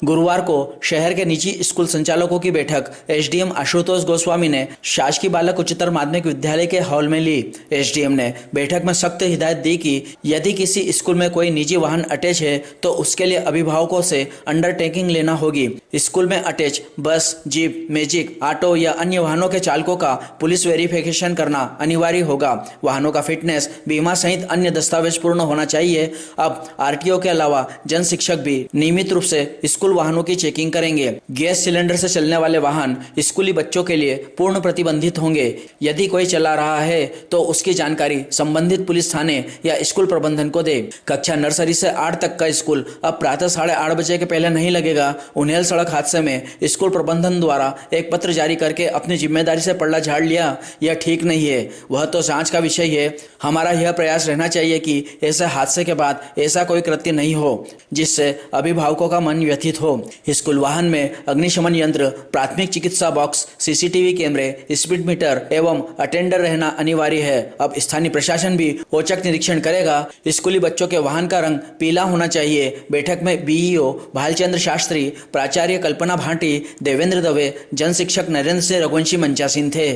गुरुवार को शहर के निजी स्कूल संचालकों की बैठक एसडीएम आशुतोष गोस्वामी ने शासकीय बालक उच्चतर माध्यमिक विद्यालय के हॉल में ली। एसडीएम ने बैठक में सख्त हिदायत दी कि यदि किसी स्कूल में कोई निजी वाहन अटैच है तो उसके लिए अभिभावकों से अंडरटेकिंग लेना होगी। स्कूल में अटैच बस, जीप, मैजिक, ऑटो या अन्य वाहनों के चालकों का पुलिस वेरिफिकेशन करना अनिवार्य होगा। वाहनों का फिटनेस, बीमा सहित अन्य दस्तावेज पूर्ण होना चाहिए। अब आरटीओ के अलावा जन शिक्षक भी नियमित रूप से स्कूल वाहनों की चेकिंग करेंगे। गैस सिलेंडर से चलने वाले वाहन स्कूली बच्चों के लिए पूर्ण प्रतिबंधित होंगे। यदि कोई चला रहा है तो उसकी जानकारी संबंधित पुलिस थाने या स्कूल प्रबंधन को दे। कक्षा नर्सरी से 8 तक का स्कूल अब प्रातः 8:30 बजे के पहले नहीं लगेगा। उन्हेल सड़क हादसे में स्कूल प्रबंधन द्वारा एक पत्र जारी करके अपनी जिम्मेदारी से पल्ला झाड़ लिया, यह ठीक नहीं है। वह तो जांच का विषय है। हमारा यह प्रयास रहना चाहिए कि ऐसे हादसे के बाद ऐसा कोई कृत्य नहीं हो जिससे अभिभावकों का मन व्यथित हो। स्कूल वाहन में अग्निशमन यंत्र, प्राथमिक चिकित्सा बॉक्स, सीसीटीवी कैमरे, स्पीड मीटर एवं अटेंडर रहना अनिवार्य है। अब स्थानीय प्रशासन भी औचक निरीक्षण करेगा। स्कूली बच्चों के वाहन का रंग पीला होना चाहिए। बैठक में बीईओ भालचंद्र शास्त्री, प्राचार्य कल्पना भाटी, देवेंद्र दवे, जन शिक्षक नरेंद्र सिंह रघुवंशी मंचासीन थे।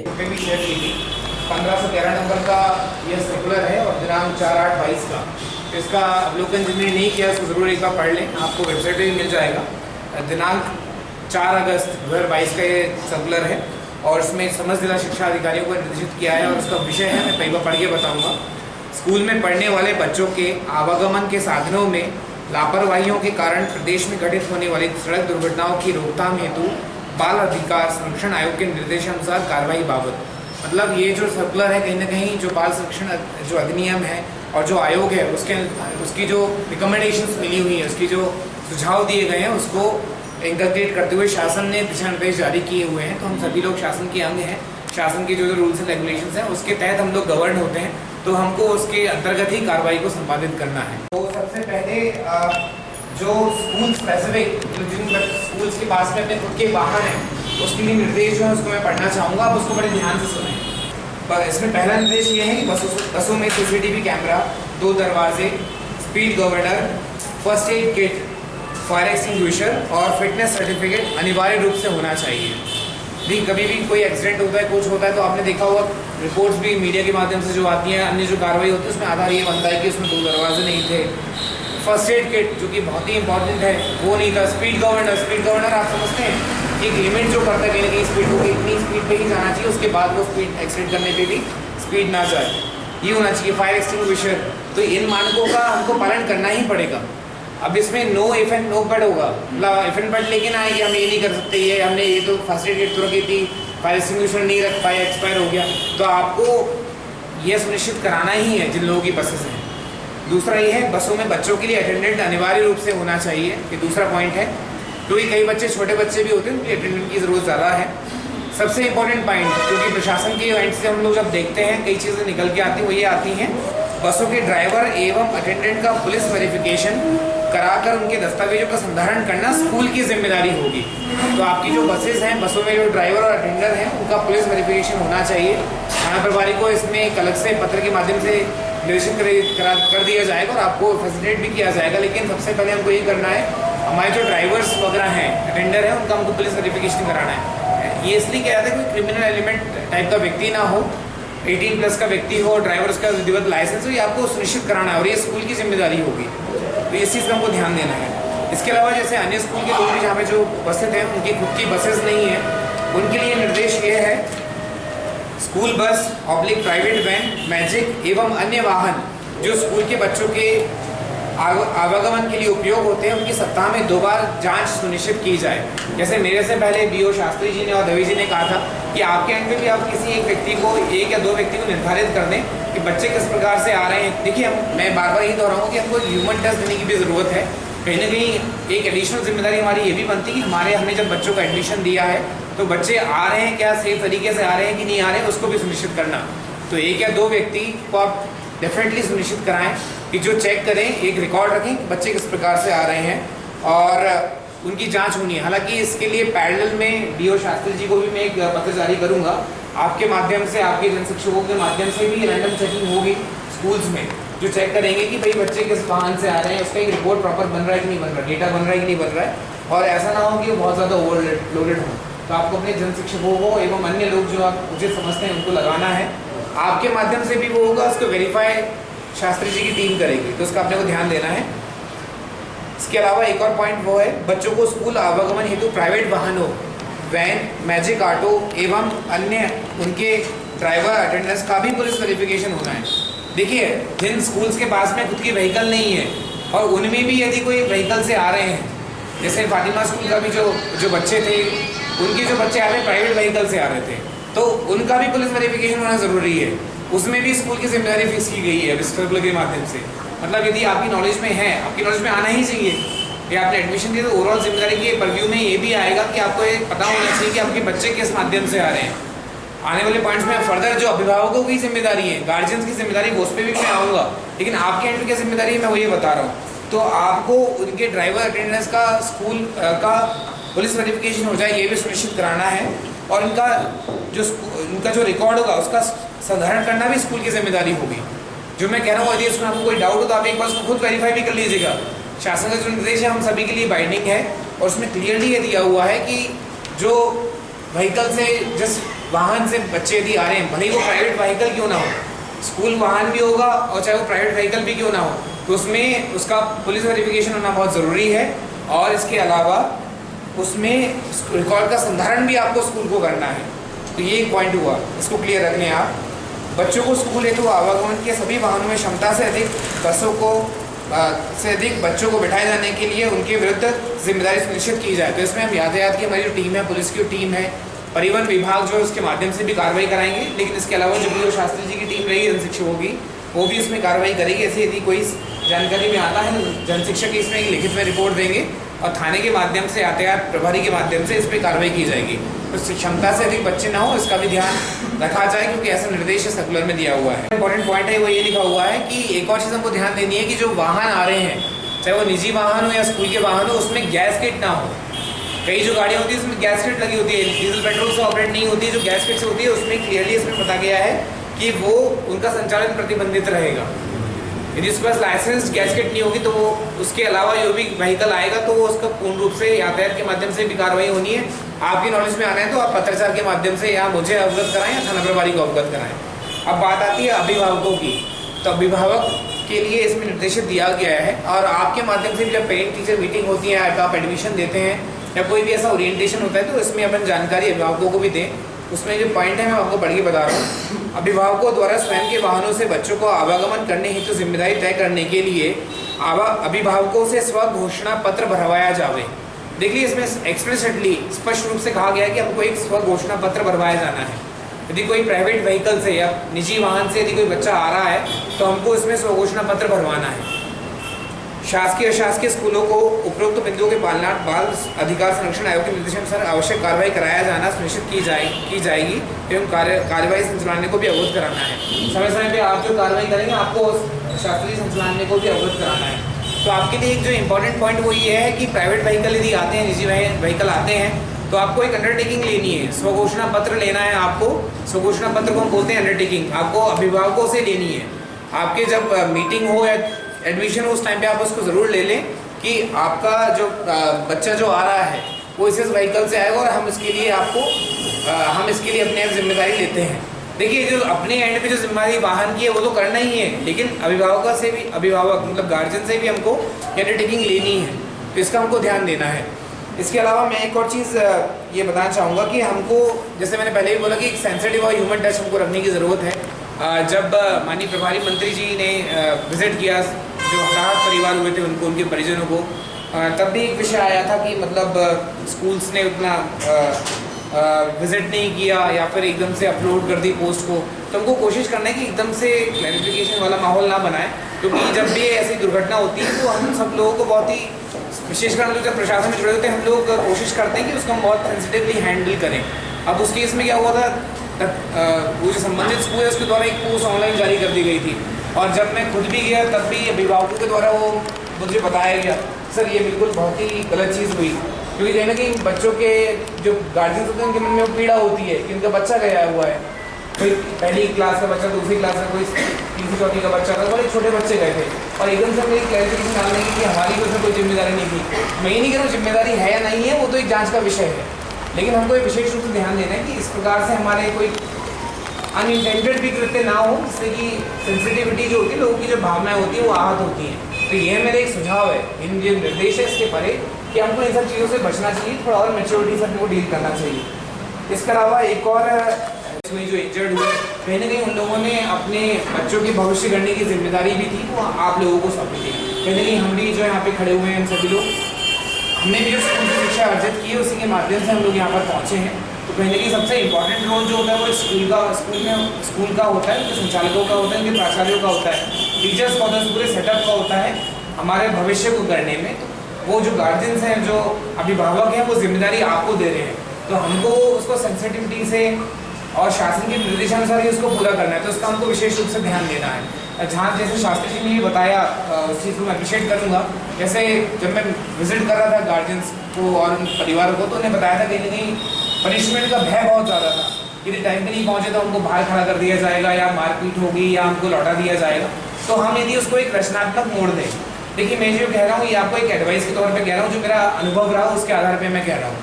15 से 13 नंबर का यह सर्कुलर है और दिनांक 4/8/22 का। इसका अवलोकन जिन्होंने नहीं किया उसको ज़रूर एक बार पढ़ लें, आपको वेबसाइट पर भी मिल जाएगा। दिनांक 4 अगस्त 2022 का ये सर्कुलर है और इसमें समस्त जिला शिक्षा अधिकारियों को निर्देशित किया है और उसका विषय है, मैं कई बार पढ़ के बताऊँगा। स्कूल में पढ़ने वाले बच्चों के आवागमन के साधनों में लापरवाहियों के कारण प्रदेश में घटित होने वाली सड़क दुर्घटनाओं की रोकथाम हेतु बाल अधिकार संरक्षण आयोग के निर्देशानुसार कार्रवाई बाबत, मतलब ये जो सर्कुलर है कहीं ना कहीं जो बाल संरक्षण जो अधिनियम है और जो आयोग है उसकी जो रिकमेंडेशंस मिली हुई है, उसकी जो सुझाव दिए गए हैं उसको इंकलकेट करते हुए शासन ने दिशा निर्देश जारी किए हुए हैं। तो हम सभी लोग शासन के अंग हैं। शासन के जो रूल्स एंड रेगुलेशंस हैं उसके तहत हम लोग गवर्न होते हैं, तो हमको उसके अंतर्गत ही कार्रवाई को संपादित करना है। तो सबसे पहले जो स्कूल स्पेसिफिक जिन स्कूल्स के पास में अपने खुद के वाहन हैं उसके लिए निर्देश जो है उसको मैं पढ़ना चाहूँगा। आप उसको बड़े ध्यान से सुनें। पर इसमें पहला निर्देश ये है कि बसों में सीसीटीवी कैमरा, 2 दरवाजे, speed governor, first aid kit, fire extinguisher और फिटनेस सर्टिफिकेट अनिवार्य रूप से होना चाहिए। नहीं, कभी भी कोई एक्सीडेंट होता है, कुछ होता है तो आपने देखा होगा रिपोर्ट्स भी मीडिया के माध्यम से जो आती हैं, अन्य जो कार्रवाई होती है उसमें आधार ये बनता है कि उसमें 2 दरवाजे नहीं थे। फर्स्ट एड किट जो कि बहुत ही इंपॉर्टेंट है वो नहीं था। स्पीड गवर्नर आप समझते हैं एक लिमिट जो करता है कहीं ना कहीं स्पीड को, इतनी स्पीड पे ही जाना चाहिए, उसके बाद वो स्पीड एक्सीडेंट करने पे भी स्पीड ना जाए, ये होना चाहिए। फायर एक्सटिंग्विशर, तो इन मानकों का हमको पालन करना ही पड़ेगा। अब इसमें no if and no but होगा, मतलब इफ एंड बट लेकिन आए कि हम ये नहीं कर सकते, ये हमने ये तो फर्स्ट एड किट तो रखी थी, फायर एक्सटिंग्विशर नहीं रख पाए, एक्सपायर हो गया, तो आपको ये सुनिश्चित कराना ही है जिन लोगों की बसेस हैं। दूसरा ये है बसों में बच्चों के लिए अटेंडेंट अनिवार्य रूप से होना चाहिए, ये दूसरा पॉइंट है, क्योंकि कई बच्चे छोटे बच्चे भी होते हैं, उनकी अटेंडेंट की ज़रूरत ज़्यादा है। सबसे इंपॉर्टेंट पॉइंट, क्योंकि प्रशासन के एंड से हम लोग जब देखते हैं कई चीज़ें निकल के आती हैं, वो ये आती हैं बसों के ड्राइवर एवं अटेंडेंट का पुलिस वेरिफिकेशन कराकर उनके दस्तावेजों का संधारण करना स्कूल की जिम्मेदारी होगी। तो आपकी जो बसेस हैं, बसों में जो ड्राइवर और अटेंडर हैं उनका पुलिस वेरिफिकेशन होना चाहिए। थाना प्रभारी को इसमें एक अलग से पत्र के माध्यम से निर्देशित कर दिया जाएगा और आपको फैसिलिटेट भी किया जाएगा। लेकिन सबसे पहले हमको ये करना है, हमारे जो ड्राइवर्स वगैरह हैं, अटेंडर हैं, उनका हमको पुलिस वेरिफिकेशन कराना है। ये इसलिए कह रहा था कोई क्रिमिनल एलिमेंट टाइप का व्यक्ति ना हो, 18+ का व्यक्ति हो, ड्राइवर्स का विधिवत लाइसेंस हो, ये आपको सुनिश्चित कराना है और ये स्कूल की जिम्मेदारी होगी। तो इस चीज़ का हमको ध्यान देना है। इसके अलावा जैसे अन्य स्कूल के लोग भी जहाँ पे जो उपस्थित हैं उनकी खुद की बसेस नहीं है, उनके लिए निर्देश ये है school bus oblique private van, magic एवं अन्य वाहन जो स्कूल के बच्चों के आवागमन के लिए उपयोग होते हैं उनकी सप्ताह में 2 बार जांच सुनिश्चित की जाए। जैसे मेरे से पहले बीओ शास्त्री जी ने और दवे जी ने कहा था कि आपके एंड में भी आप किसी एक व्यक्ति को, 1 या 2 व्यक्ति को निर्धारित कर दें कि बच्चे किस प्रकार से आ रहे हैं। देखिए, मैं बार बार यही दोहराऊँ कि हमको ह्यूमन टेस्ट देने की भी ज़रूरत है। कहीं ना कहीं एक एडिशनल जिम्मेदारी हमारी ये भी बनती है कि हमने जब बच्चों का एडमिशन दिया है तो बच्चे आ रहे हैं क्या, सेफ तरीके से आ रहे हैं कि नहीं आ रहे हैं, उसको भी सुनिश्चित करना। तो 1 या 2 व्यक्ति को आप डेफिनेटली सुनिश्चित कराएं कि जो चेक करें, एक रिकॉर्ड रखें कि बच्चे किस प्रकार से आ रहे हैं और उनकी जांच होनी है। हालांकि इसके लिए पैरेलल में बीओ शास्त्री जी को भी मैं एक पत्र जारी करूंगा, आपके माध्यम से, आपके जन शिक्षकों के माध्यम से भी रैंडम चेकिंग होगी स्कूल्स में, जो चेक करेंगे कि भाई बच्चे किस वाहन से आ रहे हैं, उसका एक रिपोर्ट प्रॉपर बन रहा है कि नहीं बन रहा, डेटा बन रहा है कि नहीं बन रहा है। और ऐसा ना हो कि वो बहुत ज़्यादा ओवरलोडेड हो। तो आपको अपने जन शिक्षकों को एवं अन्य लोग जो आप उचित समझते हैं उनको लगाना है। आपके माध्यम से भी वो होगा, उसको वेरीफाई शास्त्री जी की टीम करेगी, तो उसका अपने को ध्यान देना है। इसके अलावा एक और पॉइंट वो है, बच्चों को स्कूल आवागमन हेतु प्राइवेट वाहनों, वैन, मैजिक ऑटो एवं अन्य उनके ड्राइवर अटेंडेंस का भी पुलिस वेरिफिकेशन होना है। देखिए, जिन स्कूल्स के पास में खुद की व्हीकल नहीं है और उनमें भी यदि कोई व्हीकल से आ रहे हैं, जैसे फातिमा स्कूल का भी जो बच्चे थे, उनके जो बच्चे आ रहे प्राइवेट व्हीकल से आ रहे थे, तो उनका भी पुलिस वेरिफिकेशन होना ज़रूरी है। उसमें भी स्कूल की जिम्मेदारी फिक्स की गई है इस सर्कुलर के माध्यम से। मतलब यदि आपकी नॉलेज में है, आपकी नॉलेज में आना ही चाहिए, या आपने एडमिशन दिया तो ओवरऑल जिम्मेदारी की परव्यू में ये भी आएगा कि आपको ये पता होना चाहिए कि आपके बच्चे किस माध्यम से आ रहे हैं। आने वाले पॉइंट्स में फर्दर जो अभिभावकों की जिम्मेदारी है, गार्जियंस की जिम्मेदारी, वो उस पर भी मैं आऊँगा, लेकिन आपके एंड की जिम्मेदारी मैं वो ये बता रहा हूँ। तो आपको उनके ड्राइवर अटेंडेंस का स्कूल का पुलिस वेरिफिकेशन हो जाए, ये भी सुनिश्चित कराना है। और उनका जो रिकॉर्ड होगा उसका संधारण करना भी स्कूल की जिम्मेदारी होगी। जो मैं कह रहा हूँ, यदि उसमें आपको कोई डाउट हो तो आप एक बार उसको खुद वेरीफाई भी कर लीजिएगा। शासन का जो निर्देश है हम सभी के लिए बाइंडिंग है, और उसमें क्लियरली ये दिया हुआ है कि जो व्हीकल से, जिस वाहन से बच्चे यदि आ रहे हैं, भले ही वो प्राइवेट व्हीकल क्यों ना हो, स्कूल वाहन भी होगा और चाहे वो प्राइवेट व्हीकल भी क्यों ना हो, तो उसमें उसका पुलिस वेरिफिकेशन होना बहुत ज़रूरी है। और इसके अलावा उसमें रिकॉर्ड का संधारण भी आपको स्कूल को करना है। तो ये एक पॉइंट हुआ, इसको क्लियर रखने आप। बच्चों को स्कूल हेतु आवागमन के सभी वाहनों में क्षमता से अधिक बच्चों को बिठाए जाने के लिए उनके विरुद्ध जिम्मेदारी सुनिश्चित की जाए। तो इसमें हम यातायात की हमारी जो टीम है, पुलिस की टीम है, परिवहन विभाग जो है उसके माध्यम से भी कार्रवाई कराएंगे। लेकिन इसके अलावा जो शास्त्री जी की टीम रहेगी जन शिक्षकों की, वो भी इसमें कार्रवाई करेगी। ऐसे यदि कोई जानकारी में आता है तो जन शिक्षक इसमें एक लिखित में रिपोर्ट देंगे और थाने के माध्यम से, यातायात प्रभारी के माध्यम से इस पर कार्रवाई की जाएगी। तो क्षमता से अधिक बच्चे ना हो, इसका भी ध्यान रखा जाए, क्योंकि ऐसा निर्देश सर्कुलर में दिया हुआ है। इंपॉर्टेंट पॉइंट है वो ये लिखा हुआ है कि एक और चीज़ हमको ध्यान देनी है कि जो वाहन आ रहे हैं, चाहे वो निजी वाहन हो या स्कूल के वाहन हो, उसमें गैस किट ना हो। कई जो गाड़ियाँ होती है उसमें गैस किट लगी होती है, डीजल पेट्रोल से ऑपरेट नहीं होती है, जो गैस किट से होती है उसमें क्लियरली इसमें पता गया है कि वो उनका संचालन प्रतिबंधित रहेगा। यदि उसके पास लाइसेंस गैस किट नहीं होगी तो वो उसके अलावा जो भी व्हीकल आएगा तो वो उसका पूर्ण रूप से यातायात के माध्यम से भी कार्रवाई होनी है। आपकी नॉलेज में आना है तो आप पत्रचार के माध्यम से या मुझे अवगत कराएं या थाना प्रभारी को अवगत कराएं। अब बात आती है अभिभावकों की, तो अभिभावक के लिए इसमें निर्देशित दिया गया है, और आपके माध्यम से भी जब पेरेंट टीचर मीटिंग होती है, आप एडमिशन देते हैं या कोई भी ऐसा ओरिएंटेशन होता है, तो इसमें अपन जानकारी अभिभावकों को भी दें। उसमें जो पॉइंट है मैं आपको पढ़ के बता रहा हूँ। अभिभावकों द्वारा स्वयं के वाहनों से बच्चों को आवागमन करने हेतु तो जिम्मेदारी तय करने के लिए अभिभावकों से स्व घोषणा पत्र भरवाया जावे। देखिए, इसमें एक्सप्लिसिटली स्पष्ट रूप से कहा गया है कि हमको एक स्व घोषणा पत्र भरवाया जाना है। यदि कोई प्राइवेट व्हीकल से या निजी वाहन से यदि कोई बच्चा आ रहा है तो हमको इसमें स्व घोषणा पत्र भरवाना है। शासकीय अशासकीय स्कूलों को उपरोक्त बिंदुओं के पालनार्थ बाल अधिकार संरक्षण आयोग के निर्देशानुसार आवश्यक कार्रवाई कराया जाना सुनिश्चित की जाएगी एवं कार्यवाही संचालनालय को भी अवगत कराना है। समय समय पे आप जो कार्रवाई करेंगे आपको शासकीय संचालनालय को भी अवगत कराना है। तो आपके लिए एक जो इम्पोर्टेंट पॉइंट वो ये है कि प्राइवेट व्हीकल यदि आते हैं, निजी व्हीकल आते हैं, तो आपको एक अंडरटेकिंग लेनी है, स्वघोषणा पत्र लेना है आपको। स्वघोषणा पत्र को हम बोलते हैं अंडरटेकिंग, आपको अभिभावकों से लेनी है। आपके जब मीटिंग हो या एडमिशन उस टाइम पे आप उसको ज़रूर ले लें कि आपका जो बच्चा जो आ रहा है वो इस व्हीकल से आएगा और हम इसके लिए अपने जिम्मेदारी लेते हैं। देखिए, जो अपने एंड पे जो जिम्मेदारी वाहन की है वो तो करना ही है, लेकिन अभिभावक मतलब गार्जियन से भी हमको अंडरटेकिंग लेनी है, तो इसका हमको ध्यान देना है। इसके अलावा मैं एक और चीज़ ये बताना चाहूँगा कि हमको, जैसे मैंने पहले भी बोला कि एक सेंसिटिव और ह्यूमन टच हमको रखने की ज़रूरत है। जब माननीय प्रभारी मंत्री जी ने विज़िट किया जो हताहत परिवार हुए थे उनको, उनके परिजनों को, तब भी एक विषय आया था कि मतलब स्कूल्स ने उतना विज़िट नहीं किया या फिर एकदम से अपलोड कर दी पोस्ट को। तो हमको कोशिश करना है कि एकदम से क्लैरिफिकेशन वाला माहौल ना बनाए, क्योंकि जब भी ऐसी दुर्घटना होती है तो हम सब लोगों को बहुत ही, विशेषकर हम लोग जब प्रशासन में जुड़े होते हैं, हम लोग कोशिश करते हैं कि उसको हम बहुत सेंसिटिवली हैंडल करें। अब उस केस में क्या हुआ था, वो जो संबंधित स्कूल है उसके द्वारा एक पोस्ट ऑनलाइन जारी कर दी गई थी, और जब मैं खुद भी गया तब भी अभिभावकों के द्वारा वो मुझे बताया गया, सर ये बिल्कुल बहुत ही गलत चीज़ हुई। क्योंकि कहीं ना कहीं बच्चों के जो गार्जियंस होते हैं उनके मन में वो पीड़ा होती है कि उनका बच्चा गया हुआ है, कोई पहली क्लास का बच्चा, दूसरी क्लास का कोई तीसरी चौथी का बच्चा था, बड़े छोटे बच्चे गए थे और एकदम से मेरी क्लैरिफिकेशन डालने की कि हमारी उसमें कोई जिम्मेदारी नहीं थी। मैं ये नहीं कह रहा हूँ जिम्मेदारी है या नहीं है, वो तो एक जांच का विषय है, लेकिन हमको एक विशेष रूप से ध्यान देना है कि इस प्रकार से हमारे कोई अनइंटेंडेड भी कृत्य ना हो, जिससे कि सेंसिटिविटी जो होती है, लोगों की जो भावनाएं होती हैं वो आहत होती हैं। तो ये मेरा एक सुझाव है, इन जो निर्देश है इसके परे कि हमको इन सब चीज़ों से बचना चाहिए, थोड़ा और मेच्योरिटी से हमको डील करना चाहिए। इसके अलावा एक और इसमें जो इंजर्ड हुए, कहीं ना कहीं उन लोगों ने अपने बच्चों के भविष्य गढ़ने की जिम्मेदारी भी थी, वो आप लोगों को सौंपी थी। कहीं ना कहीं हम भी जो यहाँ पे खड़े हुए हैं, हम सभी लोग, हमने भी जो स्कूल की शिक्षा अर्जित की है उसी के माध्यम से हम लोग यहाँ पर पहुँचे हैं। तो कहीं ना कहीं सबसे इंपॉर्टेंट रोल जो होता है वो स्कूल का होता है, उनके संचालकों का होता है, उनके प्राचार्यों का होता है, टीचर्स का होता है, पूरे सेटअप का होता है हमारे भविष्य को करने में। तो वो जो गार्जियंस हैं, जो अभिभावक हैं, वो जिम्मेदारी आपको दे रहे हैं, तो हमको उसको सेंसिटिविटी से और शासन के निर्देशानुसार ही उसको पूरा करना है। तो उसका हमको विशेष रूप से ध्यान देना है। जहाँ जैसे शास्त्री जी ने ये बताया, उस चीज़ को मैं अप्रिशिएट करूँगा। जैसे जब मैं विजिट कर रहा था गार्जियंस को और उन परिवारों को, तो उन्हें बताया था कहीं ना कहीं पनिशमेंट का भय बहुत ज़्यादा था। यदि टाइम पे नहीं पहुँचे तो उनको बाहर खड़ा कर दिया जाएगा, या मारपीट होगी, या उनको लौटा दिया जाएगा। तो हम यदि उसको एक रचनात्मक मोड़ दें, देखिए मैं जो कह रहा हूँ ये आपको एक एडवाइस के तौर पे कह रहा हूँ, जो मेरा अनुभव रहा उसके आधार पे मैं कह रहा हूँ,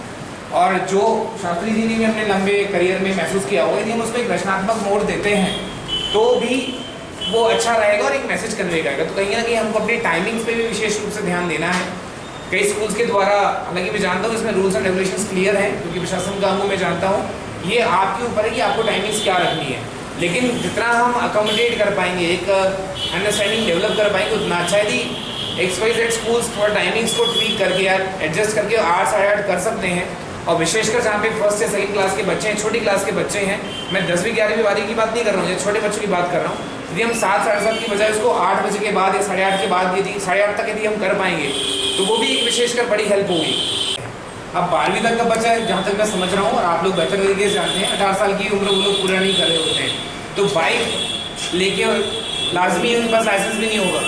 और जो शास्त्री जी ने भी अपने लंबे करियर में महसूस किया होगा। यदि हम उसको एक रचनात्मक मोड़ देते हैं तो भी वो अच्छा रहेगा और एक मैसेज कन्वे करेगा। तो कहीं ना कहीं हमको अपनी टाइमिंग्स पे भी विशेष रूप से ध्यान देना है। कई स्कूल्स के द्वारा, हालांकि मैं जानता हूँ इसमें रूल्स एंड रेगुलेशंस क्लियर हैं, क्योंकि प्रशासन का मैं जानता हूँ, ये आपके ऊपर है कि आपको टाइमिंग्स क्या रखनी है। लेकिन जितना हम अकोमोडेट कर पाएंगे, एक अंडरस्टैंडिंग डेवलप कर पाएंगे, उतना अच्छा। यदि XYZ स्कूल्स थोड़ा टाइमिंग्स को ट्वीक करके या एडजस्ट करके 8 साढ़े 8 कर सकते हैं, और विशेषकर जहाँ पे फर्स्ट से सेकंड क्लास के बच्चे हैं, छोटी क्लास के बच्चे हैं, मैं 10वीं 11वीं बारी की बात नहीं कर रहा हूँ, छोटे बच्चों की बात कर रहा हूँ। यदि हम 7 साढ़े 7 की बजाय उसको 8 बजे के बाद या साढ़े 8 के बाद, यदि साढ़े 8 तक यदि हम कर पाएंगे तो वो भी एक विशेषकर बड़ी हेल्प होगी। अब 12वीं तक का बच्चा है, जहाँ तक मैं समझ रहा हूँ, और आप लोग बेहतर तरीके से जानते हैं, 18 साल की उम्र वो लोग पूरा नहीं कर रहे होते हैं, तो बाइक लेके लाजमी उनके पास लाइसेंस भी नहीं होगा।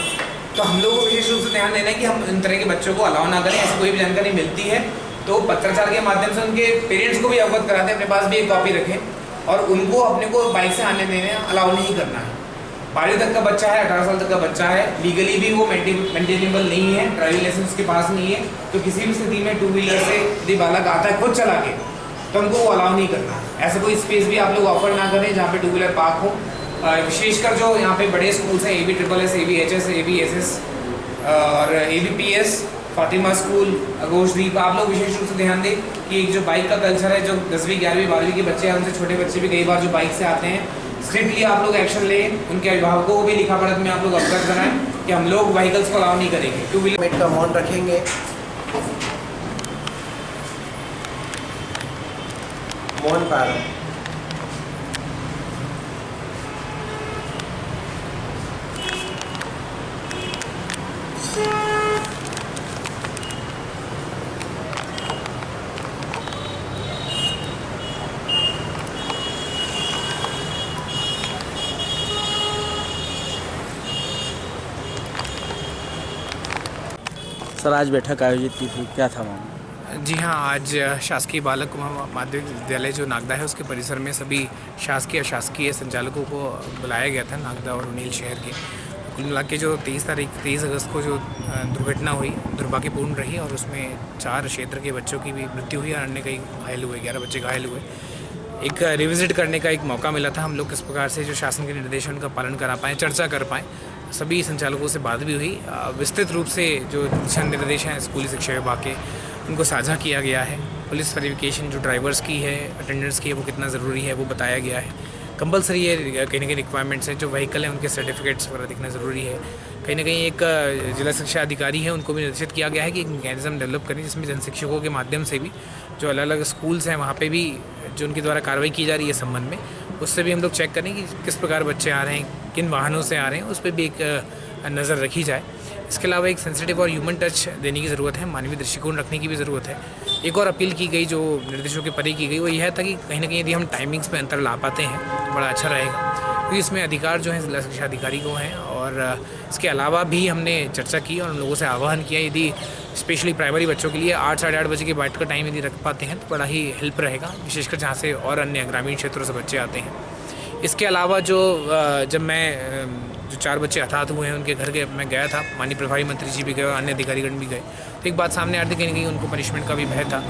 तो हम लोग को विशेष रूप से ध्यान देना है कि हम इन तरह के बच्चों को अलाउ ना करें। ऐसी कोई भी जानकारी मिलती है तो पत्राचार के माध्यम से उनके पेरेंट्स को भी अवगत कराते हैं, अपने पास भी एक कॉपी रखें, और उनको अपने को बाइक से आने देने अलाउ नहीं करना है। 12वीं तक का बच्चा है, 18 साल तक का बच्चा है, लीगली भी वो मेंटेनेबल नहीं है, ड्राइविंग लाइसेंस उसके पास नहीं है, तो किसी भी स्थिति में 2 व्हीलर से यदि बालक आता है खुद चला के, तो हमको वो अलाउ नहीं करना है। ऐसा कोई स्पेस भी आप लोग ऑफर ना करें जहाँ पे 2 व्हीलर पार्क हो। विशेषकर जो यहाँ पे बड़े स्कूल्स हैं, ABSSS, ABHS, ABSS और ABPS, फातिमा स्कूल, अगोशदीप, आप लोग विशेष रूप से ध्यान दें कि एक जो बाइक का कल्चर है, जो 10वीं 11वीं 12वीं के बच्चे हैं, उनसे छोटे बच्चे भी कई बार जो बाइक से आते हैं, स्ट्रिक्टली आप लोग एक्शन लें। उनके अभिभावकों को भी लिखा पढ़त में आप लोग अवगत कराएं कि हम लोग व्हीकल्स को अलाउ नहीं करेंगे। 2 व्हीलर का मौन रखेंगे, मौन प्रारंभ। सर, आज बैठक आयोजित की थी, क्या था मामला? जी हाँ, आज शासकीय बालक माध्यमिक विद्यालय जो नागदा है उसके परिसर में सभी शासकीय अशासकीय संचालकों को बुलाया गया था, नागदा और उनील शहर के। कुल मिला के जो 23 अगस्त को जो दुर्घटना हुई दुर्भाग्यपूर्ण रही, और उसमें 4 क्षेत्र के बच्चों की भी मृत्यु हुई और अन्य कई घायल हुए, 11 बच्चे घायल हुए। एक रिविजिट करने का एक मौका मिला था, हम लोग किस प्रकार से जो शासन के निर्देशन का पालन करा पाएँ, चर्चा कर पाएँ। सभी संचालकों से बात भी हुई, विस्तृत रूप से जो दिशा निर्देश हैं स्कूली शिक्षा विभाग के, उनको साझा किया गया है। पुलिस वेरिफिकेशन जो ड्राइवर्स की है, अटेंडेंट्स की है, वो कितना ज़रूरी है वो बताया गया है। कंपलसरी ये कहीं ना कहीं रिक्वायरमेंट्स हैं, जो व्हीकल हैं उनके सर्टिफिकेट्स वगैरह दिखना ज़रूरी है। कहीं ना कहीं एक जिला शिक्षा अधिकारी है, उनको भी निर्देशित किया गया है कि एक मैकेनिज्म डेवलप करें जिसमें जनशिक्षकों के माध्यम से भी जो अलग अलग स्कूल्स हैं वहाँ पे भी जो उनके द्वारा कार्रवाई की जा रही है संबंध में, उससे भी हम लोग चेक करें कि किस प्रकार बच्चे आ रहे हैं, किन वाहनों से आ रहे हैं, उस पर भी एक नज़र रखी जाए। इसके अलावा एक सेंसिटिव और ह्यूमन टच देने की ज़रूरत है, मानवीय दृष्टिकोण रखने की भी ज़रूरत है। एक और अपील की गई जो निर्देशों के परे की गई, वो यह था कि कहीं ना कहीं यदि हम टाइमिंग्स में अंतर ला पाते हैं तो बड़ा अच्छा रहेगा, क्योंकि इसमें अधिकार जो है जिला शिक्षा अधिकारी को हैं। और इसके अलावा भी हमने चर्चा की और उन लोगों से आह्वान किया, यदि स्पेशली प्राइमरी बच्चों के लिए 8 साढ़े 8 बजे के बाद का टाइम यदि रख पाते हैं तो बड़ा ही हेल्प रहेगा, विशेषकर जहाँ से और अन्य ग्रामीण क्षेत्रों से बच्चे आते हैं। इसके अलावा जब मैं जो 4 बच्चे हताहत हुए हैं उनके घर के मैं गया था, माननीय प्रभारी मंत्री जी भी गए और अन्य अधिकारीगण भी गए, तो एक बात सामने आ रही थी, कहीं ना कहीं उनको पनिशमेंट का भी भय था।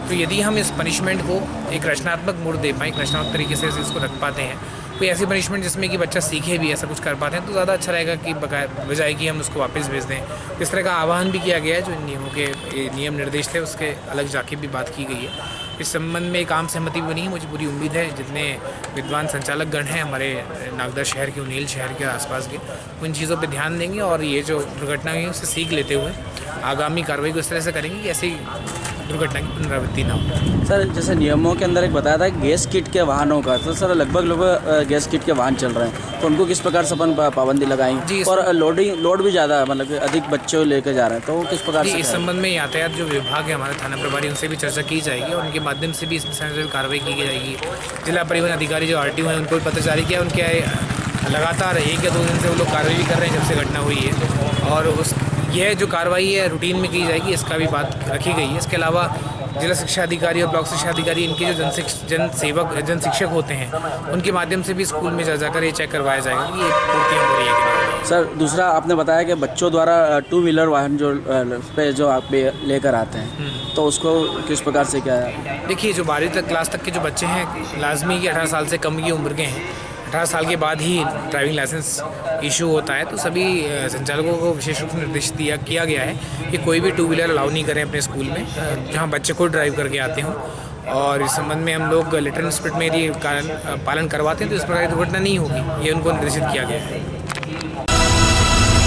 तो यदि हम इस पनिशमेंट को एक रचनात्मक मोड़ दे पाएँ, एक रचनात्मक तरीके से इसको रख पाते हैं, कोई ऐसी पनिशमेंट जिसमें कि बच्चा सीखे भी, ऐसा कुछ कर पाते हैं, तो ज़्यादा अच्छा रहेगा कि बजाय कि हम उसको वापस भेज दें। इस तरह का आह्वान भी किया गया है, जो नियमों के नियम निर्देश थे उसके अलग जाके भी बात की गई है। इस संबंध में एक आम सहमति बनी है। मुझे पूरी उम्मीद है जितने विद्वान संचालक गण हैं हमारे नागदा शहर के, उनील शहर के आसपास के, उन चीज़ों पे ध्यान देंगे और ये जो दुर्घटना हुई है उससे सीख लेते हुए आगामी कार्रवाई को इस तरह से करेंगे कि ऐसी दुर्घटना की पुनरावृत्ति ना हो। सर, जैसे नियमों के अंदर एक बताया था गैस किट के वाहनों का, तो सर लगभग लोग गैस किट के वाहन चल रहे हैं, तो उनको किस प्रकार से अपन पाबंदी लगाएंगे? और लोड भी ज़्यादा, मतलब कि अधिक बच्चों लेकर जा रहे हैं, तो किस प्रकार से? इस संबंध में यातायात जो विभाग है हमारे थाना प्रभारी, उनसे भी चर्चा की जाएगी और उनके माध्यम से भी इस विषय में कार्रवाई की जाएगी। जिला परिवहन अधिकारी जो RTO हैं उनको भी पत्र जारी किया, उनके लगातार 1 या 2 दिन से वो लोग कार्रवाई भी कर रहे हैं जब से घटना हुई है, और यह जो कार्रवाई है रूटीन में की जाएगी, इसका भी बात रखी गई है। इसके अलावा जिला शिक्षा अधिकारी और ब्लॉक शिक्षा अधिकारी, इनके जो जन शिक्षक होते हैं, उनके माध्यम से भी स्कूल में जाकर ये चेक करवाया जाएगा कि ये पूर्तियाँ हो रही है कि नहीं। सर, दूसरा आपने बताया कि बच्चों द्वारा 2 व्हीलर वाहन जो आप लेकर आते हैं, तो उसको किस प्रकार से क्या है? देखिए, जो 12वीं क्लास तक के जो बच्चे हैं, लाजमी कि 18 साल से कम की उम्र के हैं, 18 साल के बाद ही ड्राइविंग लाइसेंस इशू होता है, तो सभी संचालकों को विशेष रूप से निर्देश किया गया है कि कोई भी 2 व्हीलर अलाउ नहीं करें अपने स्कूल में जहां बच्चे खुद ड्राइव करके आते हों। और इस संबंध में हम लोग लिटरल स्पिरिट में यदि पालन करवाते हैं तो इस प्रकार की दुर्घटना नहीं होगी, ये उनको निर्देशित किया गया है।